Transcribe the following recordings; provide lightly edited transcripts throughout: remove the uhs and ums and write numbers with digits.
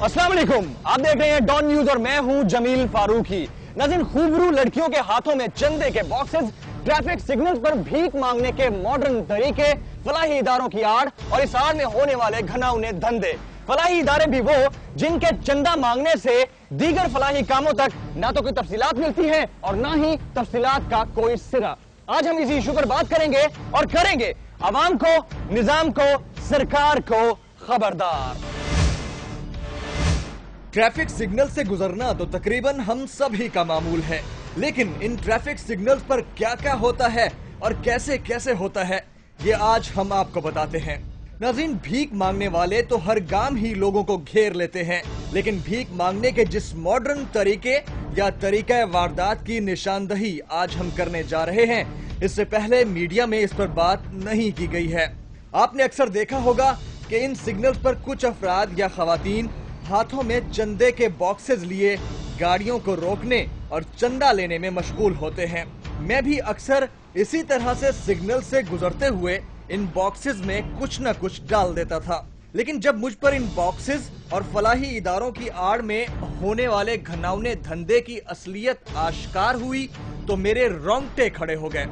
अस्सलाम वालेकुम, आप देख रहे हैं डॉन न्यूज और मैं हूं जमील फारूकी। नाज़रीन, खूबरू लड़कियों के हाथों में चंदे के बॉक्सेस, ट्रैफिक सिग्नल्स पर भीख मांगने के मॉडर्न तरीके, फलाही इदारों की आड़ और इस आड़ में होने वाले घनाउने धंधे। फलाही इदारे भी वो जिनके चंदा मांगने से दीगर फलाही कामों तक ना तो कोई तफसीलात मिलती हैं और ना ही तफसीलात का कोई सिरा। आज हम इसी इशू पर बात करेंगे और करेंगे अवाम को, निजाम को, सरकार को खबरदार। ट्रैफिक सिग्नल से गुजरना तो तकरीबन हम सभी का मामूल है, लेकिन इन ट्रैफिक सिग्नल्स पर क्या क्या होता है और कैसे कैसे होता है, ये आज हम आपको बताते हैं। नाज़रीन, भीख मांगने वाले तो हर गांव ही लोगों को घेर लेते हैं, लेकिन भीख मांगने के जिस मॉडर्न तरीके या तरीका वारदात की निशानदही आज हम करने जा रहे हैं, इससे पहले मीडिया में इस पर बात नहीं की गई है। आपने अक्सर देखा होगा कि इन सिग्नल्स पर कुछ अफराद या खवातीन हाथों में चंदे के बॉक्सेस लिए गाड़ियों को रोकने और चंदा लेने में मशगूल होते हैं। मैं भी अक्सर इसी तरह से सिग्नल से गुजरते हुए इन बॉक्सेस में कुछ न कुछ डाल देता था, लेकिन जब मुझ पर इन बॉक्सेस और फलाही इदारों की आड़ में होने वाले घनाउने धंधे की असलियत आश्कार हुई तो मेरे रोंगटे खड़े हो गए।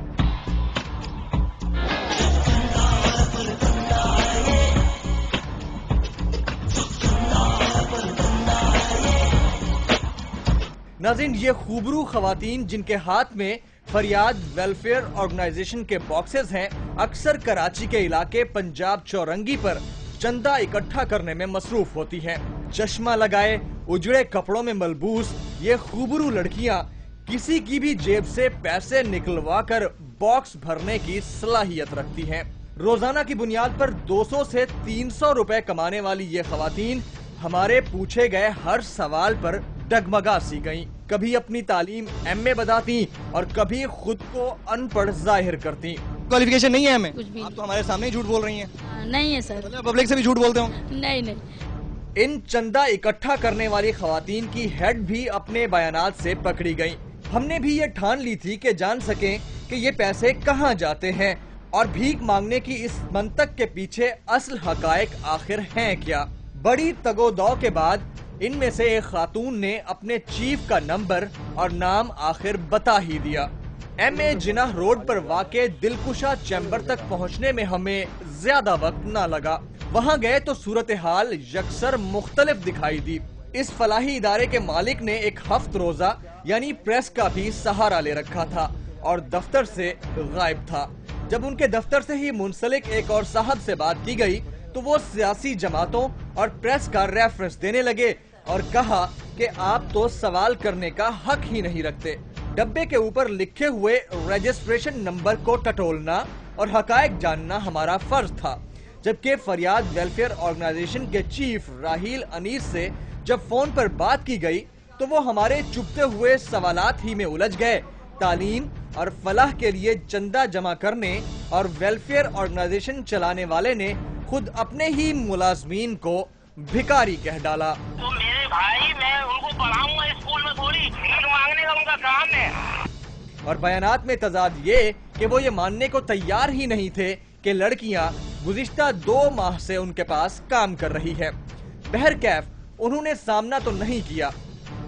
नाज़रीन, ये खूबरू खवातीन जिनके हाथ में फरियाद वेलफेयर ऑर्गेनाइजेशन के बॉक्सेस हैं, अक्सर कराची के इलाके पंजाब चौरंगी पर चंदा इकट्ठा करने में मसरूफ होती हैं। चश्मा लगाए, उजड़े कपड़ों में मलबूस ये खूबरू लड़कियां किसी की भी जेब से पैसे निकलवा कर बॉक्स भरने की सलाहियत रखती हैं। रोजाना की बुनियाद पर 200 से 300 रुपए कमाने वाली ये खवातीन हमारे पूछे गए हर सवाल पर डगमगा सी गईं। कभी अपनी तालीम एमए बताती और कभी खुद को अनपढ़ जाहिर करती। क्वालिफिकेशन नहीं है हमें? कुछ भी आप तो हमारे सामने ही झूठ बोल रही हैं। नहीं है सर। पब्लिक से भी झूठ बोलते हो? नहीं। इन चंदा इकट्ठा करने वाली खवातीन की हेड भी अपने बयानात से पकड़ी गईं। हमने भी ये ठान ली थी कि जान सकें कि ये पैसे कहाँ जाते हैं और भीख मांगने की इस मंतक के पीछे असल हकायक आखिर हैं क्या। बड़ी तगोदौ के बाद इनमें से एक खातून ने अपने चीफ का नंबर और नाम आखिर बता ही दिया। एमए जिनाह रोड पर वाक़े दिलकुशा चैम्बर तक पहुंचने में हमें ज्यादा वक्त न लगा। वहां गए तो सूरत हाल यकसर मुख्तलिफ दिखाई दी। इस फलाही इदारे के मालिक ने एक हफ्त रोजा यानी प्रेस का भी सहारा ले रखा था और दफ्तर से गायब था। जब उनके दफ्तर से ही मुंसलिक एक और साहब से बात की गई तो वो सियासी जमातों और प्रेस का रेफरेंस देने लगे और कहा कि आप तो सवाल करने का हक ही नहीं रखते। डब्बे के ऊपर लिखे हुए रजिस्ट्रेशन नंबर को टटोलना और हकायक जानना हमारा फर्ज था। जबकि फरियाद वेलफेयर ऑर्गेनाइजेशन के चीफ राहील अनीस से जब फोन पर बात की गई तो वो हमारे चुभते हुए सवालात ही में उलझ गए। तालीम और फलाह के लिए चंदा जमा करने और वेलफेयर ऑर्गेनाइजेशन चलाने वाले ने खुद अपने ही मुलाजमीन को भिखारी कह डाला। तो मेरे भाई, मैं उनको पढ़ाऊंगा स्कूल में, थोड़ी भीख मांगने का उनका काम है। और बयानात में तजाद ये कि वो ये मानने को तैयार ही नहीं थे कि लड़कियां गुज़िश्ता 2 माह से उनके पास काम कर रही है। बहरकैफ उन्होंने सामना तो नहीं किया।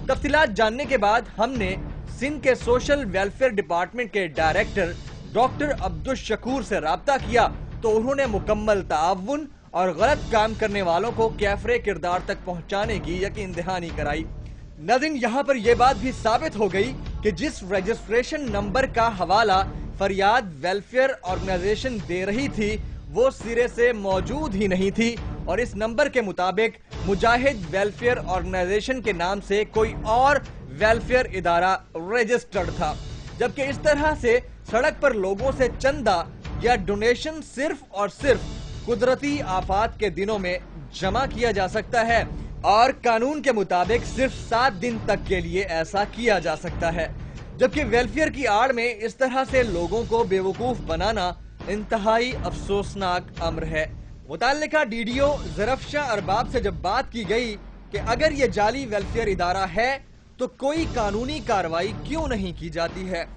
तफसीलात जानने के बाद हमने सिंध के सोशल वेलफेयर डिपार्टमेंट के डायरेक्टर डॉक्टर अब्दुल शकूर से राब्ता किया तो उन्होंने मुकम्मल ताअवुन और गलत काम करने वालों को कैफरे किरदार तक पहुंचाने की यकीन दहानी कराई। नाज़रीन, यहाँ पर यह बात भी साबित हो गई कि जिस रजिस्ट्रेशन नंबर का हवाला फरियाद वेलफेयर ऑर्गेनाइजेशन दे रही थी वो सिरे से मौजूद ही नहीं थी और इस नंबर के मुताबिक मुजाहिद वेलफेयर ऑर्गेनाइजेशन के नाम से कोई और वेलफेयर इदारा रजिस्टर्ड था। जबकि इस तरह से सड़क पर लोगों से चंदा या डोनेशन सिर्फ और सिर्फ कुदरती आफात के दिनों में जमा किया जा सकता है और कानून के मुताबिक सिर्फ 7 दिन तक के लिए ऐसा किया जा सकता है। जबकि वेलफेयर की आड़ में इस तरह से लोगों को बेवकूफ बनाना इंतहाई अफसोसनाक अम्र है। मुताल्लिका डीडीओ ज़रफ़शाह अरबाब से जब बात की गई कि अगर ये जाली वेलफेयर इदारा है तो कोई कानूनी कार्रवाई क्यों नहीं की जाती है,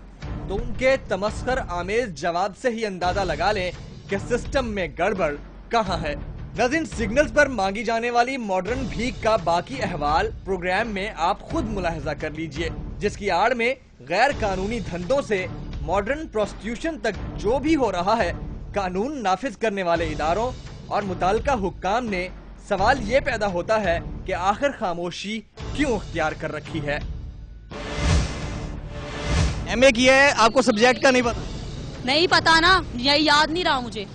तो उनके तमस्खर आमेज जवाब से ही अंदाजा लगा लें कि सिस्टम में गड़बड़ कहाँ है। नाज़रीन, सिग्नल्स पर मांगी जाने वाली मॉडर्न भीख का बाकी अहवाल प्रोग्राम में आप खुद मुलाहिजा कर लीजिए, जिसकी आड़ में गैर कानूनी धंधों से मॉडर्न प्रोस्टिट्यूशन तक जो भी हो रहा है, कानून नाफिज करने वाले इदारों और मुताल्लिका हुक्काम ने सवाल ये पैदा होता है कि आखिर खामोशी क्यों इख्तियार कर रखी है। एमए किया है, आपको सब्जेक्ट का नहीं पता? नहीं पता ना, ये याद नहीं रहा मुझे।